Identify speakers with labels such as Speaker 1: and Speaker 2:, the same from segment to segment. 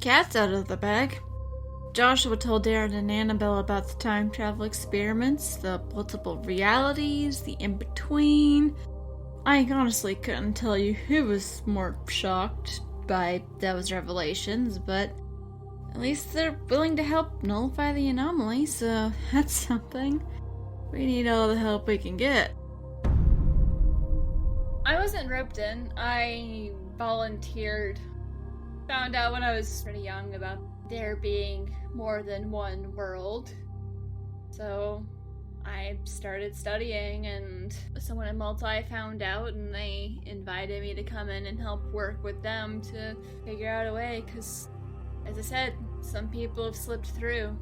Speaker 1: Cat's out of the bag. Joshua told Darren and Annabelle about the time travel experiments, the multiple realities, the in-between. I honestly couldn't tell you who was more shocked by those revelations, but at least they're willing to help nullify the anomaly, so that's something. We need all the help we can get.
Speaker 2: I wasn't roped in. I volunteered. Found out when I was pretty young about there being more than one world. So I started studying, and someone at Multae found out, and they invited me to come in and help work with them to figure out a way, because, as I said, some people have slipped through.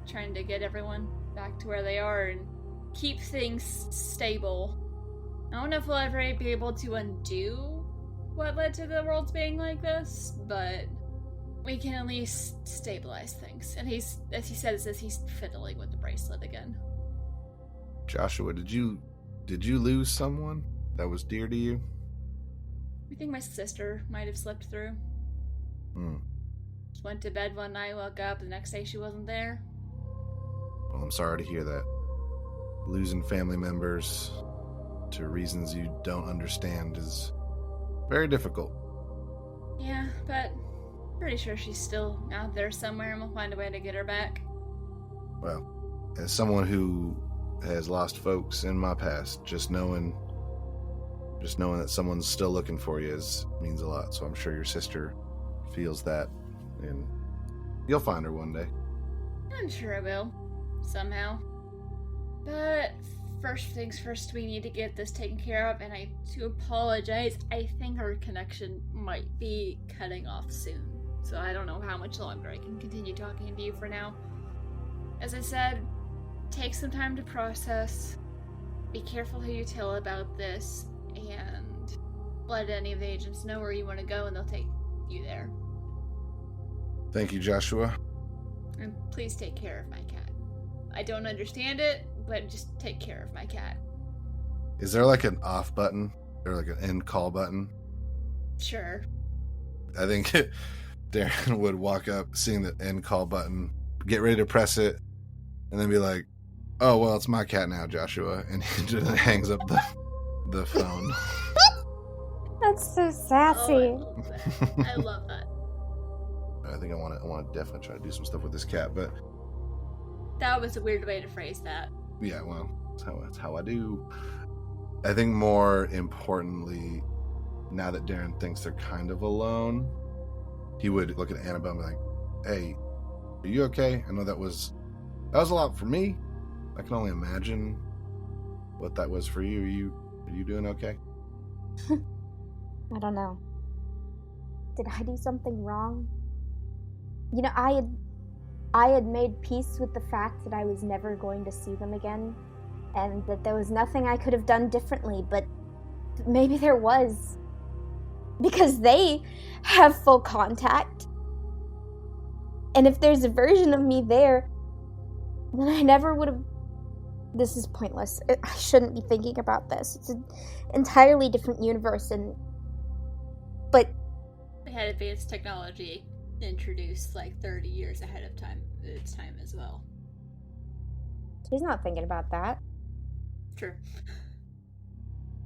Speaker 2: Trying to get everyone back to where they are and keep things stable. I don't know if we'll ever be able to undo what led to the worlds being like this, but we can at least stabilize things. And he's, as he says this, he's fiddling with the bracelet again.
Speaker 3: Joshua, did you lose someone that was dear to you?
Speaker 2: I think my sister might have slipped through. Just went to bed one night, woke up, the next day she wasn't there.
Speaker 3: Well, I'm sorry to hear that. Losing family members to reasons you don't understand is very difficult.
Speaker 2: Yeah, but pretty sure she's still out there somewhere, and we'll find a way to get her back.
Speaker 3: Well, as someone who has lost folks in my past, just knowing that someone's still looking for you means a lot. So I'm sure your sister feels that, and you'll find her one day.
Speaker 2: I'm sure I will, somehow. But first things first, we need to get this taken care of, and I do apologize. I think our connection might be cutting off soon, so I don't know how much longer I can continue talking to you for now. As I said, take some time to process, be careful who you tell about this, and let any of the agents know where you want to go, and they'll take you there.
Speaker 3: Thank you, Joshua.
Speaker 2: And please take care of my cat. I don't understand it, but just take care of my cat.
Speaker 3: Is there like an off button or like an end call button?
Speaker 2: Sure.
Speaker 3: I think Darren would walk up, seeing the end call button, get ready to press it, and then be like, "Oh, well, it's my cat now, Joshua," and he just hangs up the phone.
Speaker 4: That's so sassy.
Speaker 2: Oh, I love that.
Speaker 3: I think I want to definitely try to do some stuff with this cat, but
Speaker 2: That was a weird way to phrase that.
Speaker 3: yeah, well, that's how I do. I think more importantly, now that Darren thinks they're kind of alone, he would look at Annabelle and be like, "Hey, are you okay? I know that was a lot for me. I can only imagine what that was for you. Are you doing okay?"
Speaker 4: I don't know. Did I do something wrong? You know, I had made peace with the fact that I was never going to see them again, and that there was nothing I could have done differently, but maybe there was. Because they have full contact. And if there's a version of me there, then I never would have... This is pointless. I shouldn't be thinking about this. It's an entirely different universe, but...
Speaker 2: They had advanced technology introduced like 30 years ahead of its time as well.
Speaker 4: He's not thinking about that.
Speaker 2: True.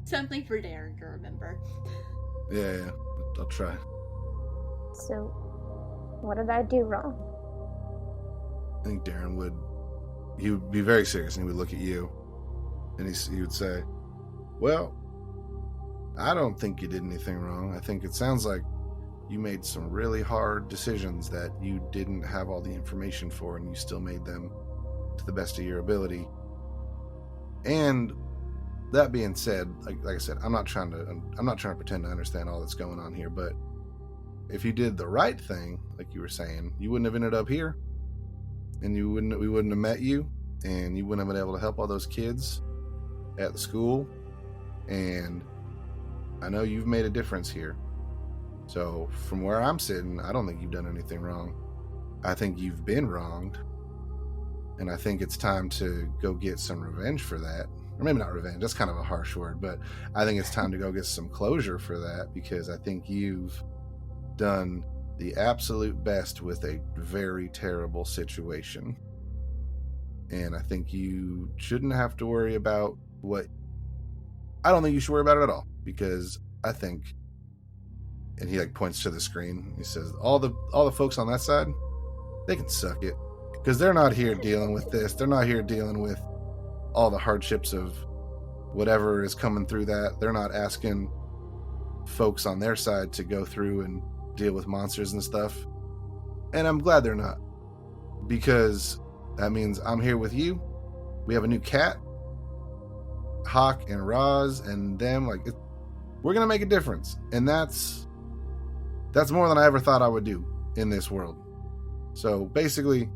Speaker 2: Something for Darren to remember.
Speaker 3: Yeah, I'll try.
Speaker 4: So, what did I do wrong?
Speaker 3: I think Darren would be very serious, and he would look at you, and he would say, "Well, I don't think you did anything wrong. I think it sounds like you made some really hard decisions that you didn't have all the information for, and you still made them to the best of your ability. And that being said, like I said, I'm not trying to pretend to understand all that's going on here, but if you did the right thing, like you were saying, you wouldn't have ended up here, and we wouldn't have met you, and you wouldn't have been able to help all those kids at the school. And I know you've made a difference here. So from where I'm sitting, I don't think you've done anything wrong. I think you've been wronged, and I think it's time to go get some revenge for that. Or maybe not revenge, that's kind of a harsh word, but I think it's time to go get some closure for that, because I think you've done the absolute best with a very terrible situation. And I think you shouldn't have to worry about what... I don't think you should worry about it at all, because I think... And he like points to the screen. He says, all the folks on that side, they can suck it. Because they're not here dealing with this. They're not here dealing with all the hardships of whatever is coming through that. They're not asking folks on their side to go through and deal with monsters and stuff. And I'm glad they're not, because that means I'm here with you. We have a new cat, Hawk and Roz and them. Like, we're gonna make a difference, and that's more than I ever thought I would do in this world. So basically,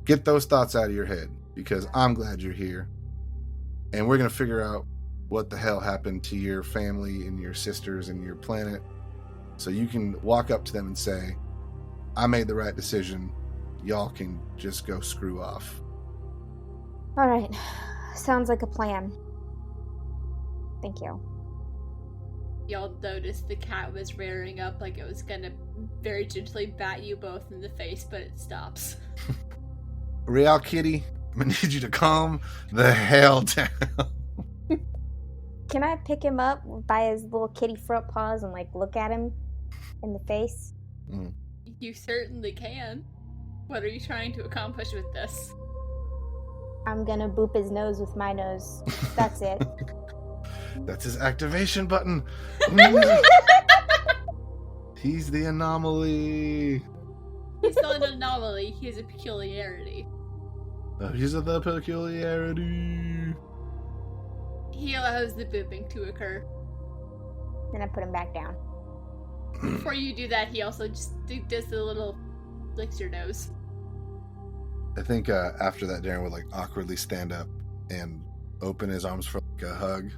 Speaker 3: get those thoughts out of your head, because I'm glad you're here, and we're gonna figure out what the hell happened to your family and your sisters and your planet, so you can walk up to them and say, I made the right decision. Y'all can just go screw off.
Speaker 4: All right. Sounds like a plan. Thank you.
Speaker 2: Y'all noticed the cat was rearing up like it was gonna very gently bat you both in the face, but it stops.
Speaker 3: Real Kitty, I'm gonna need you to calm the hell down.
Speaker 4: Can I pick him up by his little kitty front paws and like look at him in the face?
Speaker 2: You certainly can. What are you trying to accomplish with this?
Speaker 4: I'm gonna boop his nose with my nose. That's it.
Speaker 3: That's his activation button. He's the anomaly.
Speaker 2: He's not an anomaly, he has a peculiarity.
Speaker 3: He's the peculiarity.
Speaker 2: He allows the booping to occur.
Speaker 4: Then I put him back down.
Speaker 2: Before you do that, he also just does the little licks your nose.
Speaker 3: I think after that, Darren would like awkwardly stand up and open his arms for like a hug.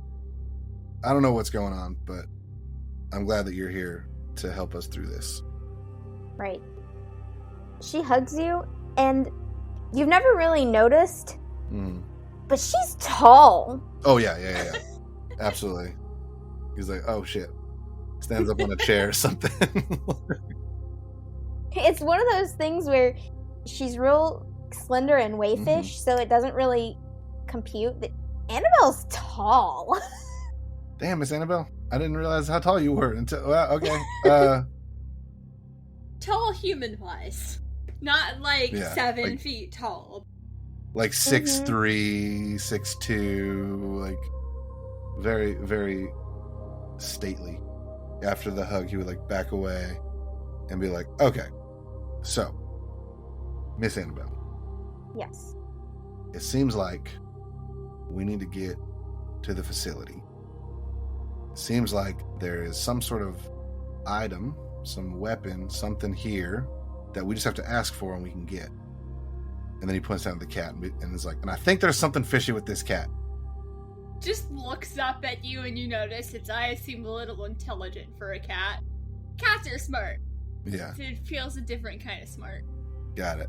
Speaker 3: I don't know what's going on, but I'm glad that you're here to help us through this.
Speaker 4: Right. She hugs you, and you've never really noticed, but she's tall.
Speaker 3: Oh, yeah. Absolutely. He's like, oh, shit. Stands up on a chair or something.
Speaker 4: It's one of those things where she's real slender and waifish, so it doesn't really compute that Annabelle's tall.
Speaker 3: Damn, Miss Annabelle. I didn't realize how tall you were until... Well, okay.
Speaker 2: Tall human-wise. Not like 7
Speaker 3: like,
Speaker 2: feet tall.
Speaker 3: Like 6'3", 6'2", like very, very stately. After the hug, he would like back away and be like, okay, so, Miss Annabelle.
Speaker 4: Yes.
Speaker 3: It seems like we need to get to the facility. It seems like there is some sort of item, some weapon, something here that we just have to ask for and we can get. And then he points down at the cat and is like, and I think there's something fishy with this cat.
Speaker 2: Just looks up at you and you notice its eyes seem a little intelligent for a cat. Cats are smart.
Speaker 3: Yeah.
Speaker 2: It feels a different kind of smart.
Speaker 3: Got it.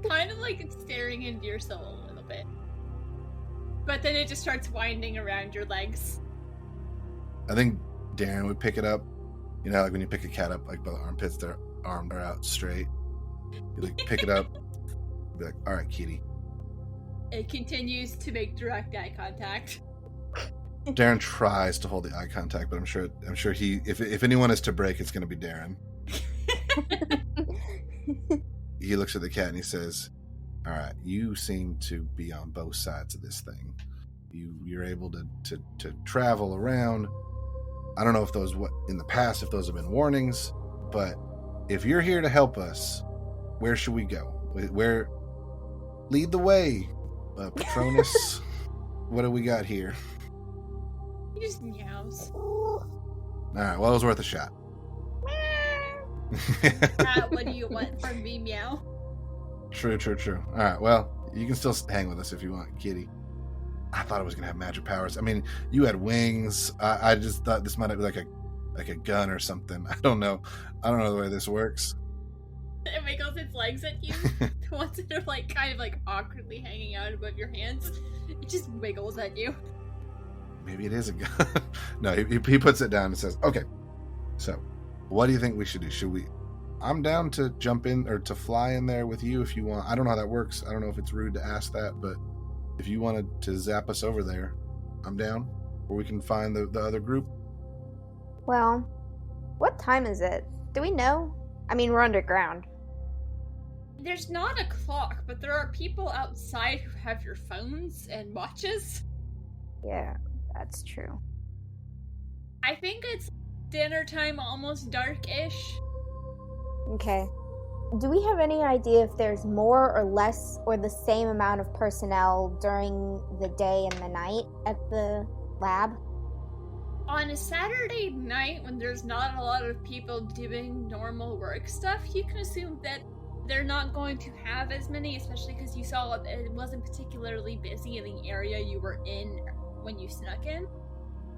Speaker 2: Kind of like it's staring into your soul a little bit. But then it just starts winding around your legs.
Speaker 3: I think Darren would pick it up. You know, like when you pick a cat up, like by the armpits, their arms are out straight. You like pick it up, be like, all right, kitty.
Speaker 2: It continues to make direct eye contact.
Speaker 3: Darren tries to hold the eye contact, but I'm sure he, if anyone is to break, it's going to be Darren. He looks at the cat and he says, all right, you seem to be on both sides of this thing. You're able to travel around. I don't know if those in the past, if those have been warnings, but if you're here to help us, where should we go? Where lead the way, Patronus? What do we got here?
Speaker 2: He just meows.
Speaker 3: All right, well, it was worth a shot.
Speaker 2: What do you want from me, meow?
Speaker 3: True. All right, well, you can still hang with us if you want, kitty. I thought it was gonna have magic powers. I mean, you had wings. I just thought this might be like a gun or something. I don't know the way this works.
Speaker 2: It wiggles its legs at you. The ones that are like kind of like awkwardly hanging out above your hands. It just wiggles at you.
Speaker 3: Maybe it is a gun. No, he puts it down and says, okay, so what do you think we should do? Should we I'm down to jump in or to fly in there with you if you want. I don't know how that works. I don't know if it's rude to ask that, but if you wanted to zap us over there, I'm down. Or we can find the other group.
Speaker 4: Well, what time is it? Do we know? I mean, we're underground.
Speaker 2: There's not a clock, but there are people outside who have your phones and watches.
Speaker 4: Yeah, that's true.
Speaker 2: I think it's dinner time, almost dark-ish.
Speaker 4: Okay. Do we have any idea if there's more or less or the same amount of personnel during the day and the night at the lab?
Speaker 2: On a Saturday night, when there's not a lot of people doing normal work stuff, you can assume that they're not going to have as many, especially because you saw it wasn't particularly busy in the area you were in when you snuck in.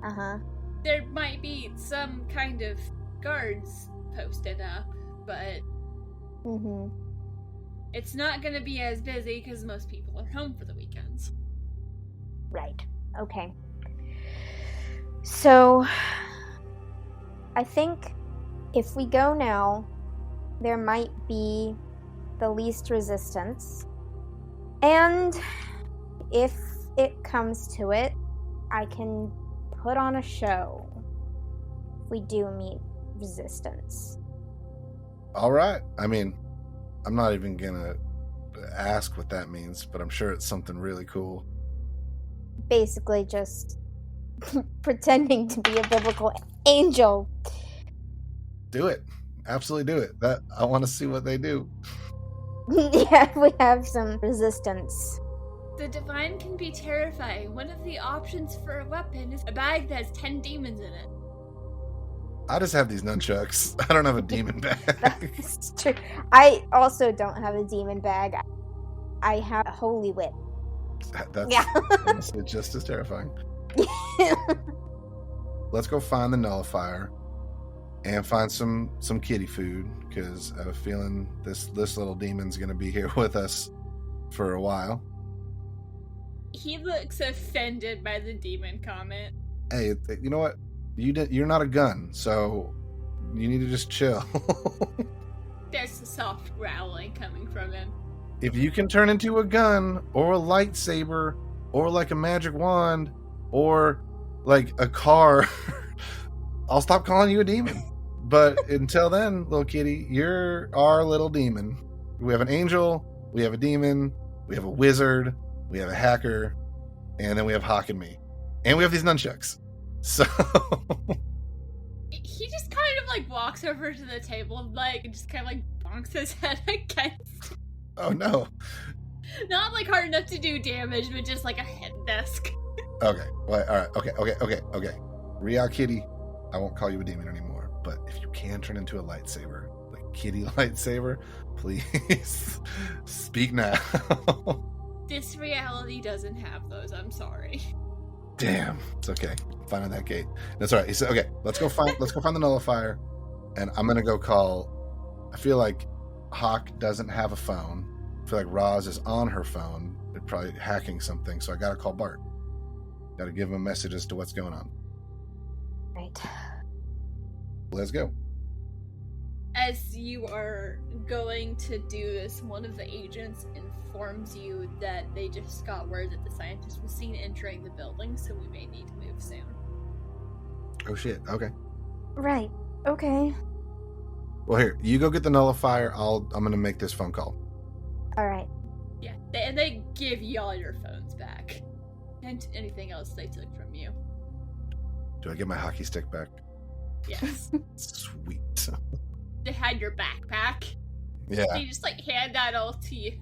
Speaker 4: Uh-huh.
Speaker 2: There might be some kind of guards posted up, but it's not going to be as busy because most people are home for the weekends.
Speaker 4: Right. Okay. So, I think if we go now, there might be the least resistance. And if it comes to it, I can put on a show if we do meet resistance.
Speaker 3: All right. I mean, I'm not even going to ask what that means, but I'm sure it's something really cool.
Speaker 4: Basically just pretending to be a biblical angel.
Speaker 3: Do it. Absolutely do it. I want to see what they do.
Speaker 4: Yeah, we have some resistance.
Speaker 2: The divine can be terrifying. One of the options for a weapon is a bag that has 10 demons in it.
Speaker 3: I just have these nunchucks. I don't have a demon bag.
Speaker 4: That's true. I also don't have a demon bag. I have a holy whip.
Speaker 3: That's honestly just as terrifying. Let's go find the nullifier and find some kitty food, because I have a feeling this little demon's going to be here with us for a while.
Speaker 2: He looks offended by the demon comment.
Speaker 3: Hey, you know what? You're not a gun, so you need to just chill.
Speaker 2: There's a soft growling coming from him.
Speaker 3: If you can turn into a gun or a lightsaber or like a magic wand or like a car, I'll stop calling you a demon. But until then, little kitty, you're our little demon. We have an angel, we have a demon, we have a wizard, we have a hacker, and then we have Hawk and me. And we have these nunchucks. So
Speaker 2: he just kind of like walks over to the table and like just kind of like bonks his head against.
Speaker 3: Oh no.
Speaker 2: Not like hard enough to do damage, but just like a head desk.
Speaker 3: Okay. Well, all right. Okay. Real kitty, I won't call you a demon anymore. But if you can turn into a lightsaber, like kitty lightsaber, please speak now.
Speaker 2: This reality doesn't have those. I'm sorry.
Speaker 3: Damn, it's okay. Finding that gate. That's all right. He said, "Okay, let's go find the nullifier, and I'm gonna go call." I feel like Hawk doesn't have a phone. I feel like Roz is on her phone. They're probably hacking something, so I gotta call Bart. Gotta give him a message as to what's going on.
Speaker 4: Right.
Speaker 3: Let's go.
Speaker 2: As you are going to do this, one of the agents informs you that they just got word that the scientist was seen entering the building, so we may need to move soon.
Speaker 3: Oh shit. Okay.
Speaker 4: Right. Okay.
Speaker 3: Well, here, you go get the nullifier. I'm gonna make this phone call.
Speaker 4: All right.
Speaker 2: Yeah, and they give you all your phones back. And anything else they took from you.
Speaker 3: Do I get my hockey stick back?
Speaker 2: Yes.
Speaker 3: Sweet.
Speaker 2: They had your backpack.
Speaker 3: Yeah.
Speaker 2: They just like hand that all to you.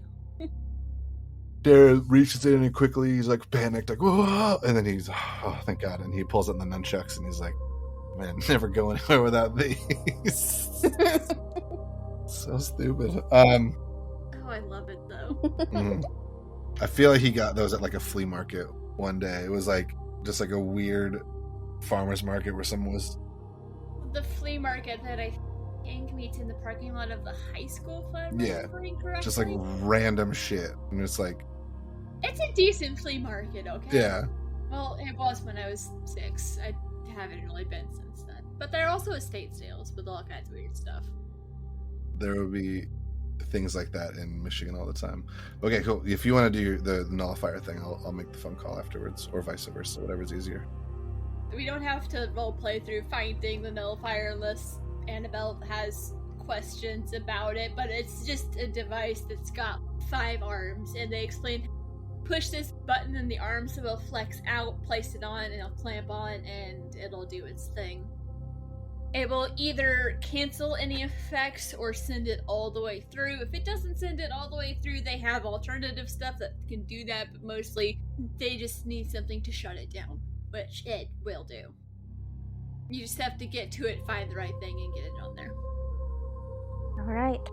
Speaker 3: Darren reaches in and quickly, he's like panicked, like, whoa! And then he's, oh, thank God. And he pulls out the nunchucks and he's like, man, never go anywhere without these. So stupid.
Speaker 2: Oh, I love it though.
Speaker 3: I feel like he got those at like a flea market one day. It was like just like a weird farmer's market where someone was.
Speaker 2: The flea market that I think meets in the parking lot of the high school, if I'm
Speaker 3: Yeah,
Speaker 2: remembering correctly.
Speaker 3: just like random shit. And it's like.
Speaker 2: It's a decent flea market, okay?
Speaker 3: Yeah.
Speaker 2: Well, it was when I was 6. I haven't really been since then. But there are also estate sales with all kinds of weird stuff.
Speaker 3: there will be things like that in Michigan all the time. Okay, cool. If you want to do the nullifier thing, I'll make the phone call afterwards, or vice versa, whatever's easier.
Speaker 2: We don't have to roleplay through finding the nullifier unless Annabelle has questions about it, but it's just a device that's got 5 arms, and they explain, push this button and the arms will flex out, place it on, and it'll clamp on, and it'll do its thing. It will either cancel any effects or send it all the way through. If it doesn't send it all the way through, they have alternative stuff that can do that, but mostly they just need something to shut it down, which it will do. You just have to get to it, find the right thing, and get it on there.
Speaker 4: Alright.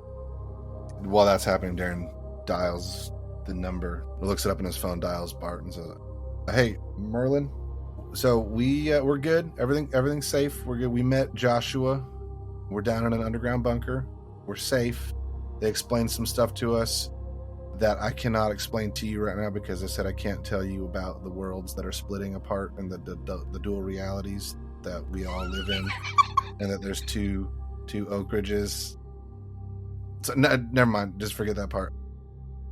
Speaker 3: While that's happening, Darren dials the number, looks it up in his phone, dials Bart, and says, "Hey, Merlin. So we're good. Everything's safe. We're good. We met Joshua. We're down in an underground bunker. We're safe. They explained some stuff to us that I cannot explain to you right now because I said I can't tell you about the worlds that are splitting apart and the dual realities that we all live in, and that there's two Oak Ridges. So never mind. Just forget that part.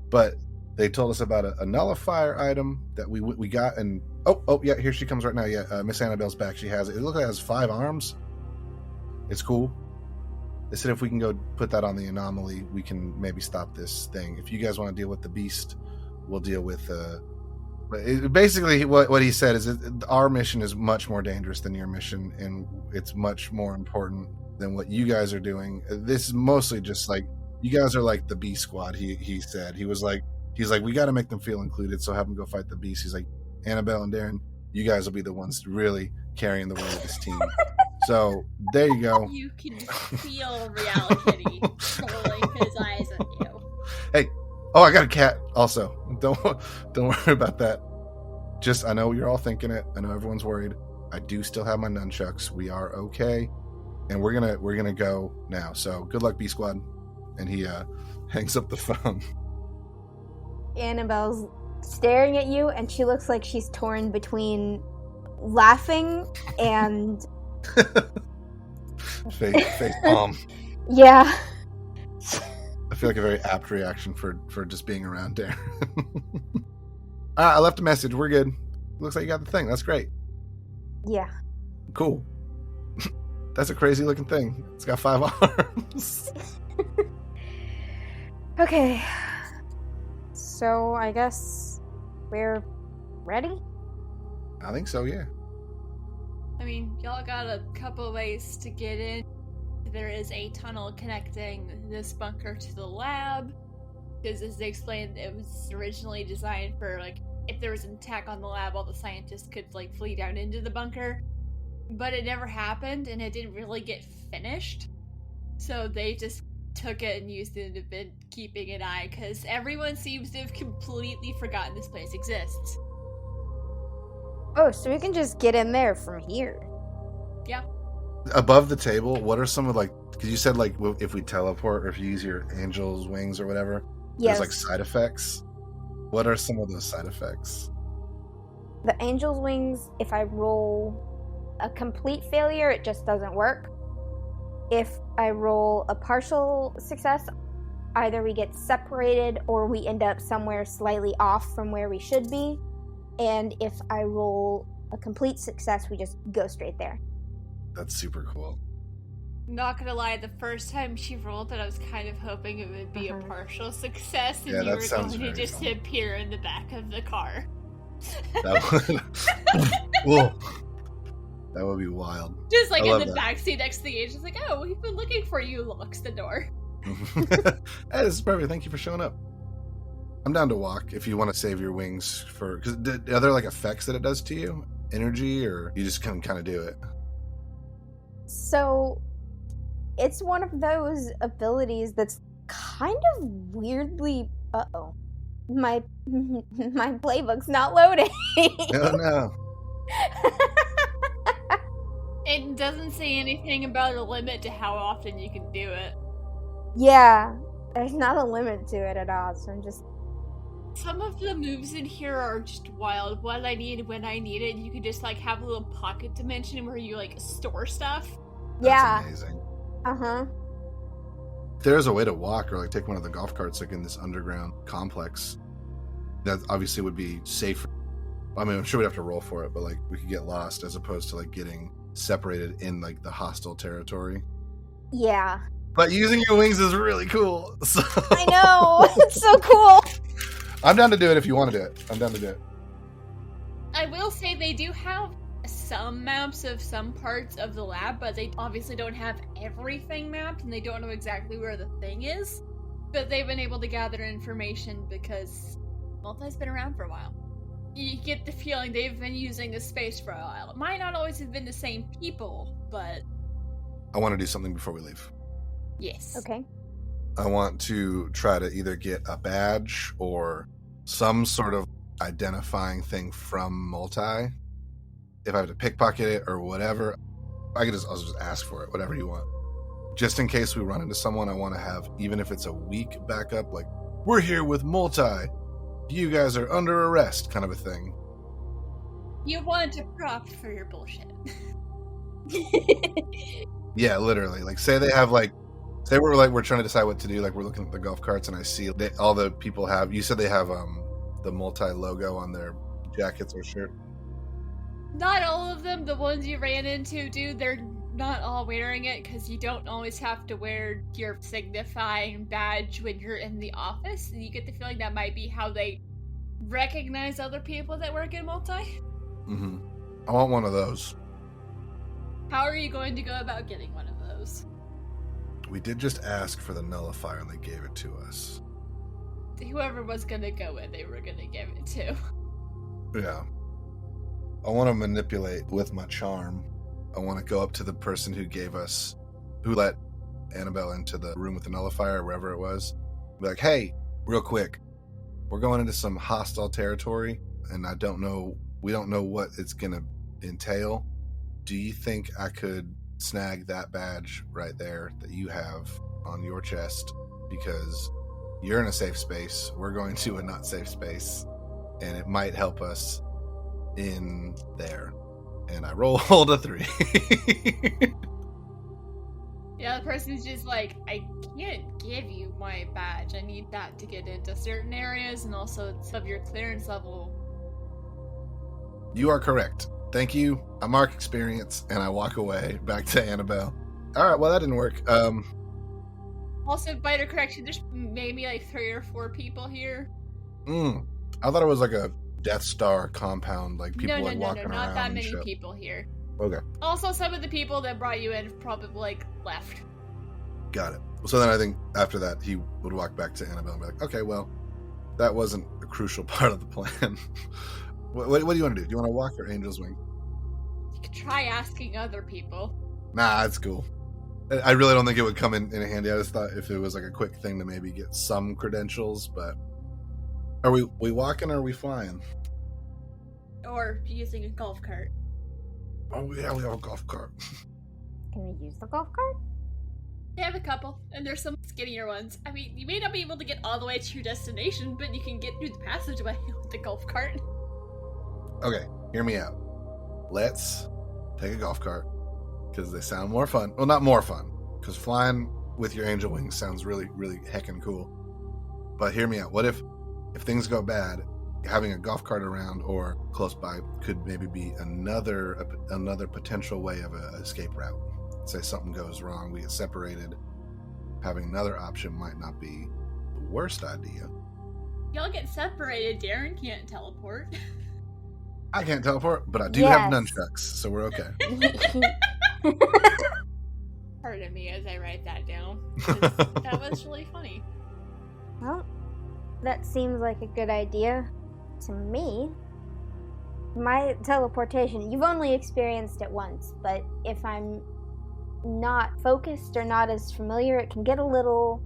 Speaker 3: But they told us about a nullifier item that we got, and oh yeah, here she comes right now. Yeah, Miss Annabelle's back. She has it. It looks like it has 5 arms. It's cool. They said if we can go put that on the anomaly, we can maybe stop this thing. If you guys want to deal with the beast, we'll deal with. Basically, what he said is our mission is much more dangerous than your mission, and it's much more important than what you guys are doing. This is mostly just like you guys are like the B squad. He said he's like we got to make them feel included, so have them go fight the beast. He's like, Annabelle and Darren, you guys will be the ones really carrying the weight of this team. So there you go.
Speaker 2: You can feel reality rolling his eyes at you.
Speaker 3: Hey, I got a cat also. Don't worry about that. Just, I know you're all thinking it. I know everyone's worried. I do still have my nunchucks. We are okay, and we're gonna go now. So good luck, B Squad. And he hangs up the phone.
Speaker 4: Annabelle's staring at you, and she looks like she's torn between laughing and
Speaker 3: face palm.
Speaker 4: Yeah.
Speaker 3: I feel like a very apt reaction for just being around Darren. I left a message. We're good. Looks like you got the thing. That's great.
Speaker 4: Yeah.
Speaker 3: Cool. That's a crazy looking thing. It's got 5 arms.
Speaker 4: Okay. So I guess we're ready?
Speaker 3: I think so, yeah.
Speaker 2: I mean, y'all got a couple ways to get in. There is a tunnel connecting this bunker to the lab, because as they explained, it was originally designed for, like, if there was an attack on the lab, all the scientists could, like, flee down into the bunker. But it never happened, and it didn't really get finished. So they just took it and used it and have been keeping an eye, because everyone seems to have completely forgotten this place exists.
Speaker 4: Oh, so we can just get in there from here.
Speaker 2: Yeah.
Speaker 3: Above the table, what are some of, like, because you said, like, if we teleport or if you use your angel's wings or whatever,
Speaker 4: Yes.
Speaker 3: there's, like, side effects. What are some of those side effects?
Speaker 4: The angel's wings, if I roll a complete failure, it just doesn't work. If I roll a partial success, either we get separated or we end up somewhere slightly off from where we should be. And if I roll a complete success, we just go straight there.
Speaker 3: That's super cool.
Speaker 2: Not gonna lie, the first time she rolled it, I was kind of hoping it would be a partial success, and
Speaker 3: Yeah,
Speaker 2: you
Speaker 3: that
Speaker 2: were
Speaker 3: sounds
Speaker 2: going to
Speaker 3: very
Speaker 2: just
Speaker 3: fun.
Speaker 2: appear in the back of the car.
Speaker 3: That would be wild.
Speaker 2: Just like
Speaker 3: I
Speaker 2: in
Speaker 3: love
Speaker 2: the
Speaker 3: that.
Speaker 2: backseat next to the agent, like, oh, we've been looking for you, locks the door.
Speaker 3: Hey, this is perfect. Thank you for showing up. I'm down to walk if you want to save your wings for. Because are there like effects that it does to you, energy, or you just can kind of do it?
Speaker 4: So it's one of those abilities that's kind of weirdly. Uh-oh. My playbook's not loading.
Speaker 3: Oh no.
Speaker 2: It doesn't say anything about a limit to how often you can do it.
Speaker 4: Yeah, there's not a limit to it at all, so I'm just.
Speaker 2: Some of the moves in here are just wild. What I need when I need it, you can just like have a little pocket dimension where you like store stuff.
Speaker 3: That's
Speaker 4: Yeah.
Speaker 3: amazing.
Speaker 4: Uh-huh.
Speaker 3: there's a way to walk or like take one of the golf carts like in this underground complex, that obviously would be safer. I mean, I'm sure we'd have to roll for it, but like we could get lost as opposed to like getting separated in like the hostile territory.
Speaker 4: Yeah.
Speaker 3: But using your wings is really cool. So
Speaker 4: I know. It's so cool.
Speaker 3: I'm down to do it if you want to do it. I'm down to do it.
Speaker 2: I will say they do have some maps of some parts of the lab, but they obviously don't have everything mapped, and they don't know exactly where the thing is. But they've been able to gather information because Multae's been around for a while. You get the feeling they've been using this space for a while. It might not always have been the same people, but...
Speaker 3: I want to do something before we leave.
Speaker 2: Yes.
Speaker 4: Okay.
Speaker 3: I want to try to either get a badge or some sort of identifying thing from Multae. If I have to pickpocket it or whatever, I'll just ask for it, whatever you want. Just in case we run into someone, I want to have, even if it's a weak backup, like, we're here with Multae. You guys are under arrest, kind of a thing.
Speaker 2: You wanted to prop for your bullshit.
Speaker 3: Yeah, literally. Like, say they have, like, say we're trying to decide what to do, like we're looking at the golf carts and I see all the people have, you said they have the Multae logo on their jackets or shirt.
Speaker 2: Not all of them. The ones you ran into, dude, they're not all wearing it because you don't always have to wear your signifying badge when you're in the office. And you get the feeling that might be how they recognize other people that work in Multae.
Speaker 3: Mm-hmm. I want one of those.
Speaker 2: How are you going to go about getting one of those?
Speaker 3: We did just ask for the nullifier and they gave it to us.
Speaker 2: Whoever was gonna go in, they were gonna give it to.
Speaker 3: Yeah. I want to manipulate with my charm. I want to go up to the person who let Annabelle into the room with the nullifier, wherever it was. Be like, hey, real quick, we're going into some hostile territory, and we don't know what it's going to entail. Do you think I could snag that badge right there that you have on your chest? Because you're in a safe space, we're going to a not safe space, and it might help us in there. And I rolled a 3.
Speaker 2: Yeah, the person's just like, I can't give you my badge. I need that to get into certain areas, and also it's of your clearance level.
Speaker 3: You are correct. Thank you. I mark experience, and I walk away back to Annabelle. All right, well, that didn't work.
Speaker 2: Also, minor correction, there's maybe like 3 or 4 people here.
Speaker 3: I thought it was like a Death Star compound, like people walking around.
Speaker 2: Not that many people here.
Speaker 3: Okay.
Speaker 2: Also, some of the people that brought you in probably like left.
Speaker 3: Got it. So then I think after that he would walk back to Annabelle and be like, okay, well, that wasn't a crucial part of the plan. What do you want to do? Do you want to walk or Angel's Wing?
Speaker 2: You could try asking other people.
Speaker 3: Nah, it's cool. I really don't think it would come in handy. I just thought if it was like a quick thing to maybe get some credentials, but are we walking or are we flying?
Speaker 2: Or using a golf cart.
Speaker 3: Oh yeah, we have a golf cart.
Speaker 4: Can we use the golf cart?
Speaker 2: They have a couple, and there's some skinnier ones. I mean, you may not be able to get all the way to your destination, but you can get through the passageway with the golf cart.
Speaker 3: Okay, hear me out. Let's take a golf cart, because they sound more fun. Well, not more fun, because flying with your angel wings sounds really, really heckin' cool. But hear me out. What if things go bad, having a golf cart around or close by could maybe be another potential way of an escape route? Say something goes wrong, we get separated. Having another option might not be the worst idea.
Speaker 2: Y'all get separated. Darren can't teleport.
Speaker 3: I can't teleport, but I do have nunchucks, so we're okay.
Speaker 2: Pardon me as I write that down. That was really funny.
Speaker 4: Well, that seems like a good idea to me. My teleportation, you've only experienced it once, but if I'm not focused or not as familiar, it can get a little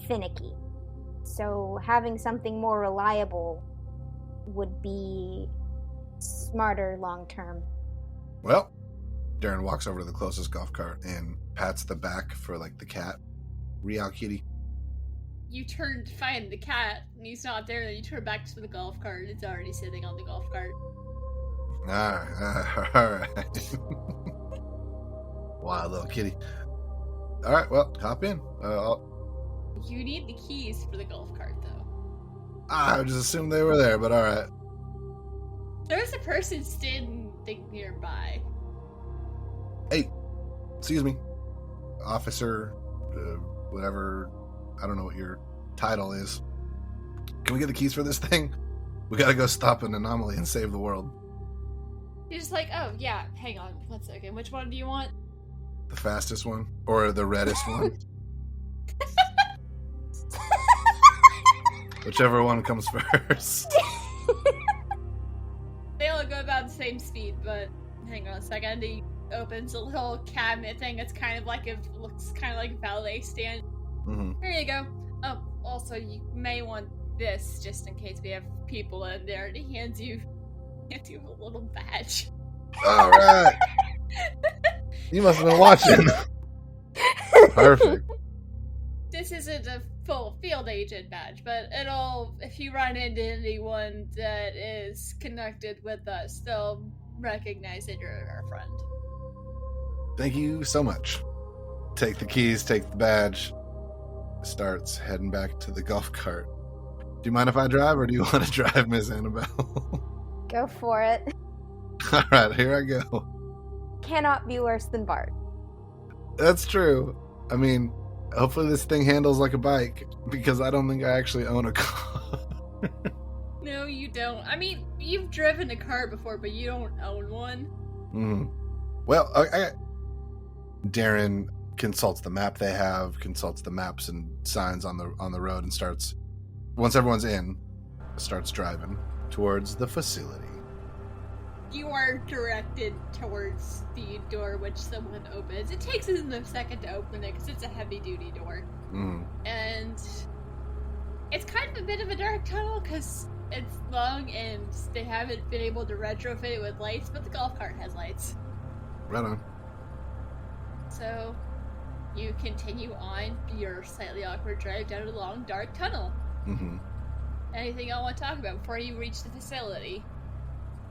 Speaker 4: finicky. So having something more reliable would be smarter long term.
Speaker 3: Well, Darren walks over to the closest golf cart and pats the back for like the cat. Real kitty.
Speaker 2: You turn to find the cat, and he's not there, and you turn back to the golf cart. It's already sitting on the golf cart.
Speaker 3: All right. Wild little kitty. All right, well, hop in.
Speaker 2: You need the keys for the golf cart, though.
Speaker 3: I just assumed they were there, but all right.
Speaker 2: There's a person standing nearby.
Speaker 3: Hey, excuse me, officer, whatever. I don't know what your title is. Can we get the keys for this thing? We gotta go stop an anomaly and save the world.
Speaker 2: He's just like, oh, yeah, hang on 1 second. Which one do you want?
Speaker 3: The fastest one? Or the reddest one? Whichever one comes first.
Speaker 2: They all go about the same speed, but hang on a second. He opens a little cabinet thing that's kind of like, it looks kind of like a valet stand.
Speaker 3: Mm-hmm.
Speaker 2: There you go. Oh, also, you may want this just in case we have people in there. And he hands you a little badge.
Speaker 3: All right. You must have been watching. Perfect.
Speaker 2: This isn't a full field agent badge, but if you run into anyone that is connected with us, they'll recognize that you're our friend.
Speaker 3: Thank you so much. Take the keys, take the badge. Starts heading back to the golf cart. Do you mind if I drive, or do you want to drive, Miss Annabelle?
Speaker 4: Go for it.
Speaker 3: All right, here I go.
Speaker 4: Cannot be worse than Bart.
Speaker 3: That's true. I mean, hopefully this thing handles like a bike, because I don't think I actually own a car.
Speaker 2: No, you don't. I mean, you've driven a car before, but you don't own one.
Speaker 3: Mm-hmm. Well, Darren consults the map they have, consults the maps and signs on the road, and starts, once everyone's in, starts driving towards the facility.
Speaker 2: You are directed towards the door which someone opens. It takes them a second to open it because it's a heavy-duty door.
Speaker 3: Mm.
Speaker 2: And it's kind of a bit of a dark tunnel because it's long and they haven't been able to retrofit it with lights, but the golf cart has lights.
Speaker 3: Right on.
Speaker 2: So you continue on your slightly awkward drive down a long, dark tunnel.
Speaker 3: Mm-hmm.
Speaker 2: Anything I want to talk about before you reach the facility?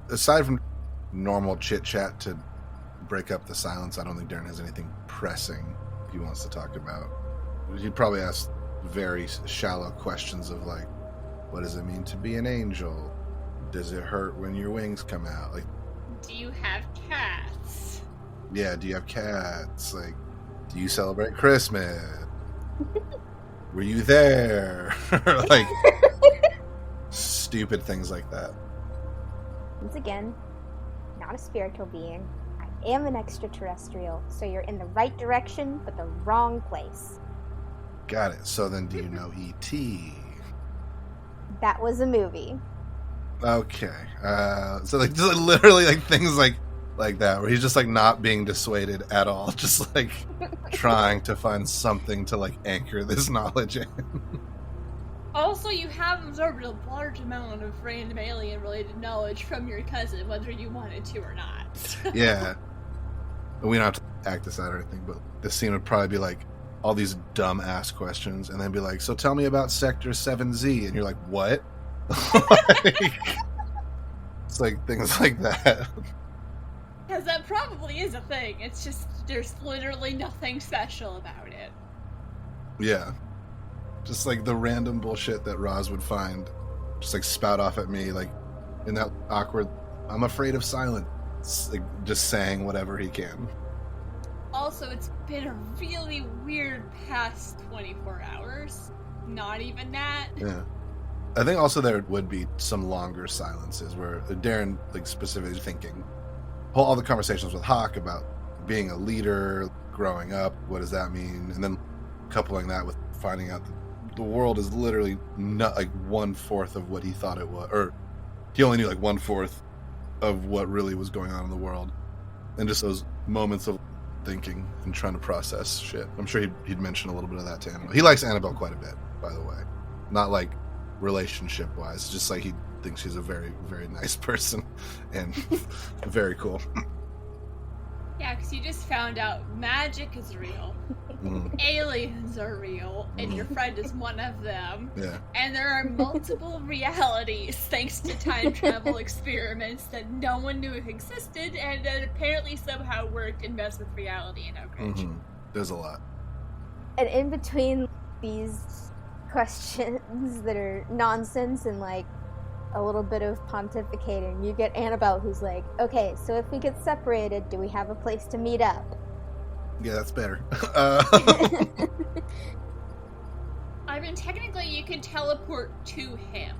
Speaker 3: Aside from normal chit-chat to break up the silence, I don't think Darren has anything pressing he wants to talk about. He'd probably ask very shallow questions of, like, what does it mean to be an angel? Does it hurt when your wings come out? Like,
Speaker 2: do you have cats?
Speaker 3: Yeah, do you have cats? Like, do you celebrate Christmas? Were you there? Like, stupid things like that.
Speaker 4: Once again, not a spiritual being. I am an extraterrestrial, so you're in the right direction, but the wrong place.
Speaker 3: Got it. So then do you know E.T.?
Speaker 4: That was a movie.
Speaker 3: Okay. So like just literally like things like that, where he's just like not being dissuaded at all, just like trying to find something to like anchor this knowledge in.
Speaker 2: Also, you have absorbed a large amount of random alien-related knowledge from your cousin, whether you wanted to or not.
Speaker 3: Yeah. We don't have to act this out or anything, but this scene would probably be like all these dumb-ass questions, and then be like, so tell me about Sector 7Z, and you're like, what? It's like things like that.
Speaker 2: Because that probably is a thing. It's just, there's literally nothing special about it.
Speaker 3: Yeah. Just like the random bullshit that Roz would find, just like spout off at me, like in that awkward, I'm afraid of silence, like just saying whatever he can.
Speaker 2: Also, it's been a really weird past 24 hours. Not even that.
Speaker 3: Yeah. I think also there would be some longer silences where Darren, like, specifically thinking, all the conversations with Hawk about being a leader, growing up, what does that mean? And then coupling that with finding out that the world is literally not like 1/4 of what he thought it was, or he only knew like 1/4 of what really was going on in the world, and just those moments of thinking and trying to process shit. I'm sure he'd mention a little bit of that to Annabelle. He likes Annabelle quite a bit, by the way. Not like relationship wise, just like he thinks she's a very, very nice person and very cool.
Speaker 2: Yeah, because you just found out magic is real, aliens are real, and your friend is one of them.
Speaker 3: Yeah.
Speaker 2: And there are multiple realities thanks to time travel experiments that no one knew existed, and that apparently somehow worked and messed with reality in Oak Ridge.
Speaker 3: There's a lot.
Speaker 4: And in between these questions that are nonsense and like a little bit of pontificating, you get Annabelle, who's like, okay, so if we get separated, do we have a place to meet up?
Speaker 3: Yeah, that's better.
Speaker 2: I mean, technically you can teleport to him.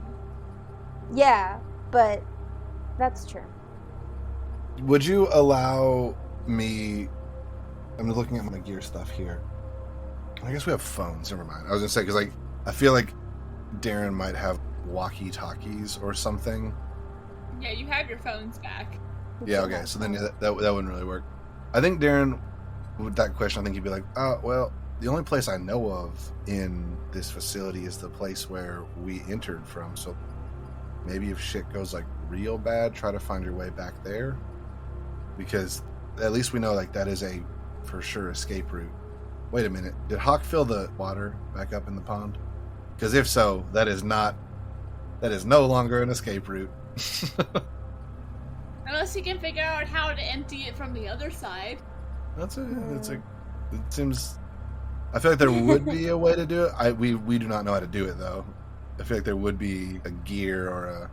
Speaker 4: Yeah, but that's true.
Speaker 3: Would you allow me... I'm looking at my gear stuff here. I guess we have phones. Never mind. I was going to say, because like, I feel like Darren might have walkie-talkies or something.
Speaker 2: Yeah, you have your phones back.
Speaker 3: Yeah, okay. So then that wouldn't really work. I think Darren, with that question, I think he'd be like, well, the only place I know of in this facility is the place where we entered from. So maybe if shit goes like real bad, try to find your way back there. Because at least we know like that is a for sure escape route. Wait a minute. Did Hawk fill the water back up in the pond? Because if so, that is no longer an escape route.
Speaker 2: Unless you can figure out how to empty it from the other side.
Speaker 3: It seems... I feel like there would be a way to do it. We do not know how to do it, though. I feel like there would be a gear or a...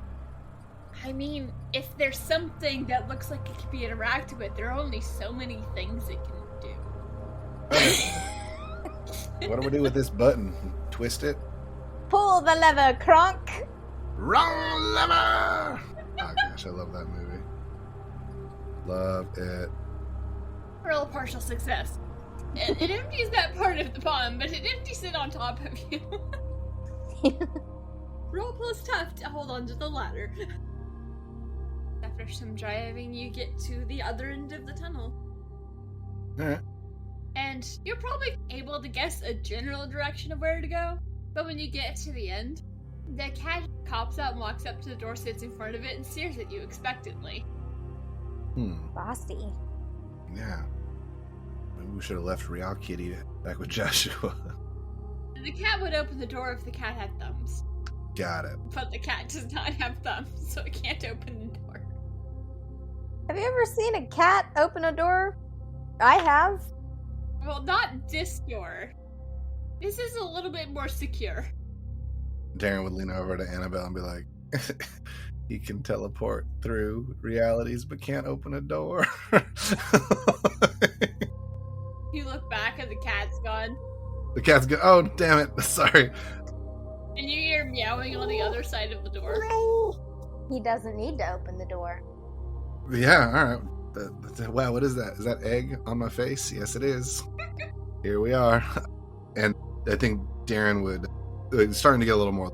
Speaker 2: I mean, if there's something that looks like it can be interacted with, there are only so many things it can do.
Speaker 3: What do we do with this button? Twist it?
Speaker 4: Pull the lever, Kronk!
Speaker 3: Wrong lever! Oh gosh, I love that movie. Love it.
Speaker 2: Real partial success. It empties that part of the pond, but it empties it on top of you. Roll plus tough to hold on to the ladder. After some driving, you get to the other end of the tunnel.
Speaker 3: Alright.
Speaker 2: And you're probably able to guess a general direction of where to go, but when you get to the end, the cat pops out and walks up to the door, sits in front of it, and stares at you expectantly.
Speaker 4: Bossy.
Speaker 3: Yeah. Maybe we should have left Real Kitty back with Joshua.
Speaker 2: The cat would open the door if the cat had thumbs.
Speaker 3: Got it.
Speaker 2: But the cat does not have thumbs, so it can't open the door.
Speaker 4: Have you ever seen a cat open a door? I have.
Speaker 2: Well, not this door. This is a little bit more secure.
Speaker 3: Darren would lean over to Annabelle and be like, he can teleport through realities but can't open a door.
Speaker 2: You look back and the cat's gone.
Speaker 3: The cat's gone. Oh, damn it. Sorry.
Speaker 2: And you hear meowing on the other side of the door.
Speaker 4: He doesn't need to open the door.
Speaker 3: Yeah, alright. Wow, what is that? Is that egg on my face? Yes, it is. Here we are. And I think Darren would... It's starting to get a little more...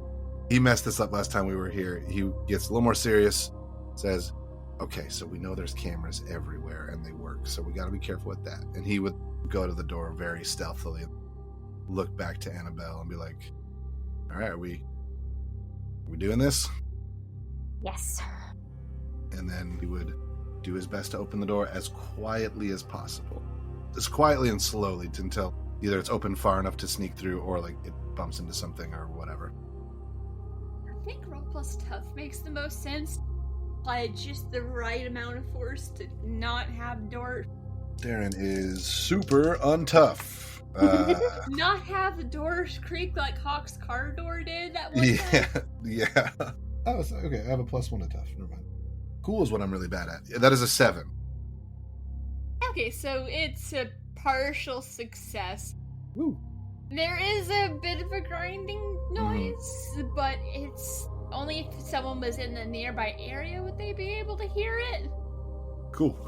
Speaker 3: He messed this up last time we were here. He gets a little more serious. Says, okay, so we know there's cameras everywhere and they work, so we got to be careful with that. And he would go to the door very stealthily, look back to Annabelle and be like, all right, are we doing this?
Speaker 4: Yes.
Speaker 3: And then he would do his best to open the door as quietly as possible. As quietly and slowly until either it's open far enough to sneak through or like it bumps into something or whatever.
Speaker 2: I think roll plus tough makes the most sense. Apply just the right amount of force to not have door.
Speaker 3: Darren is super untough.
Speaker 2: Not have the doors creak like Hawk's car door did that one time.
Speaker 3: Yeah. Oh, so, okay. I have a +1 to tough. Never mind. Cool is what I'm really bad at. That is a 7.
Speaker 2: Okay, so it's a partial success.
Speaker 3: Woo.
Speaker 2: There is a bit of a grinding noise, but it's only if someone was in the nearby area would they be able to hear it.
Speaker 3: Cool.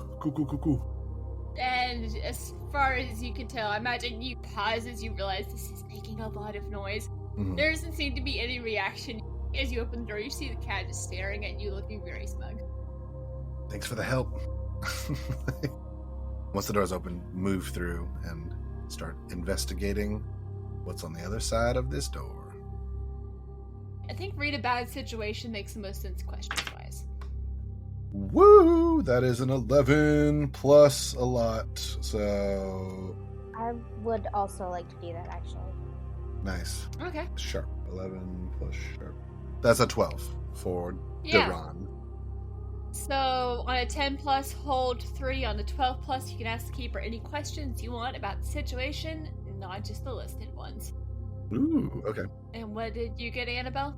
Speaker 2: And as far as you can tell, I imagine you pause as you realize this is making a lot of noise.
Speaker 3: Mm-hmm.
Speaker 2: There doesn't seem to be any reaction. As you open the door, you see the cat just staring at you, looking very smug.
Speaker 3: Thanks for the help. Once the door's open, move through and start investigating what's on the other side of this door.
Speaker 2: I think read a bad situation makes the most sense questions-wise.
Speaker 3: Woo! That is an 11 plus a lot, so...
Speaker 4: I would also like to do that, actually.
Speaker 3: Nice.
Speaker 2: Okay.
Speaker 3: Sharp. 11 plus sharp. That's a 12 for Darren.
Speaker 2: So on a 10 plus, hold 3. On the 12 plus, you can ask the keeper any questions you want about the situation. not just the listed ones.
Speaker 3: Ooh, okay.
Speaker 2: And what did you get, Annabelle?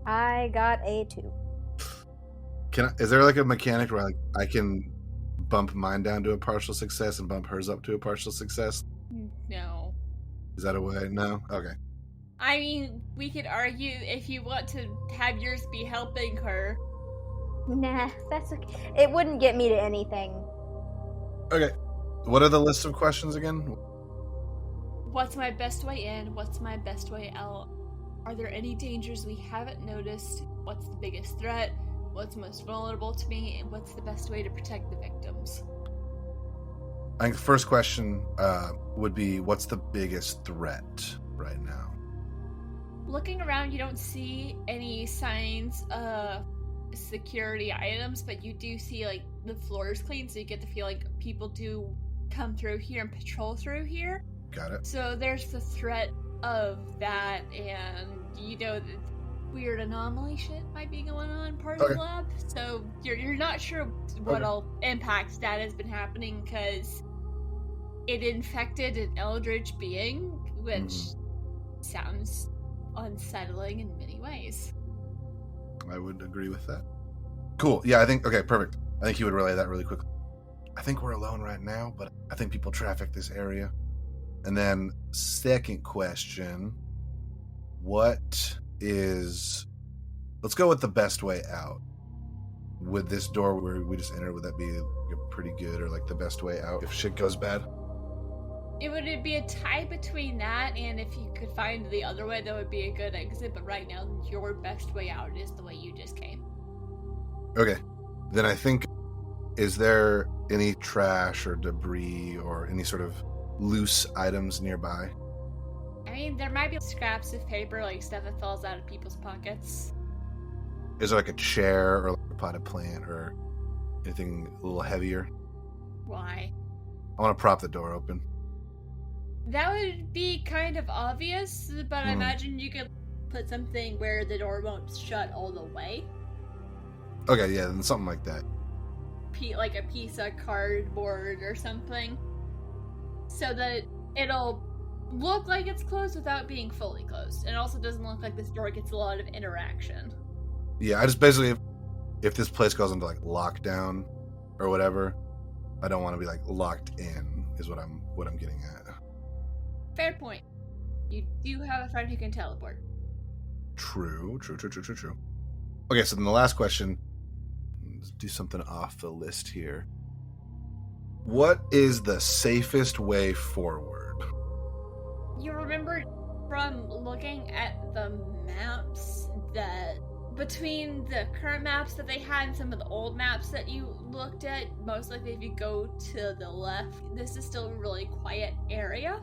Speaker 4: I got a 2.
Speaker 3: Is there like a mechanic where I can bump mine down to a partial success and bump hers up to a partial success?
Speaker 2: No.
Speaker 3: Is that a way? No? Okay.
Speaker 2: I mean, we could argue if you want to have yours be helping her.
Speaker 4: Nah, that's okay. It wouldn't get me to anything.
Speaker 3: Okay. What are the list of questions again?
Speaker 2: What's my best way in? What's my best way out? Are there any dangers we haven't noticed? What's the biggest threat? What's most vulnerable to me? And what's the best way to protect the victims?
Speaker 3: I think the first question would be, what's the biggest threat right now?
Speaker 2: Looking around, you don't see any signs of security items, but you do see, like, the floor is clean, so you get to feel like people do come through here and patrol through here.
Speaker 3: Got it.
Speaker 2: So there's the threat of that, and you know the weird anomaly shit might be going on part of the lab. So you're not sure what all impacts that has been happening, because it infected an eldritch being, which sounds unsettling in many ways.
Speaker 3: I would agree with that. Cool. Yeah, I think, okay, perfect. I think he would relay that really quickly. I think we're alone right now, but I think people traffic this area. And then second question, let's go with the best way out. Would this door where we just entered, would that be pretty good, or like the best way out if shit goes bad?
Speaker 2: It would be a tie between that, and if you could find the other way, that would be a good exit, but right now, your best way out is the way you just came.
Speaker 3: Okay. Then I think, is there any trash or debris or any sort of loose items nearby?
Speaker 2: I mean, there might be scraps of paper, like stuff that falls out of people's pockets.
Speaker 3: Is there like a chair or like a potted plant or anything a little heavier?
Speaker 2: Why?
Speaker 3: I want to prop the door open.
Speaker 2: That would be kind of obvious, but I imagine you could put something where the door won't shut all the way.
Speaker 3: Okay, yeah, then something like that.
Speaker 2: Like a piece of cardboard or something. So that it'll look like it's closed without being fully closed. And it also doesn't look like this door gets a lot of interaction.
Speaker 3: Yeah, I just basically, if this place goes into like lockdown or whatever, I don't want to be like locked in, is what I'm getting at.
Speaker 2: Fair point. You do have a friend who can teleport.
Speaker 3: True. Okay, so then the last question, let's do something off the list here. What is the safest way forward?
Speaker 2: You remember from looking at the maps that between the current maps that they had and some of the old maps that you looked at, most likely if you go to the left, this is still a really quiet area.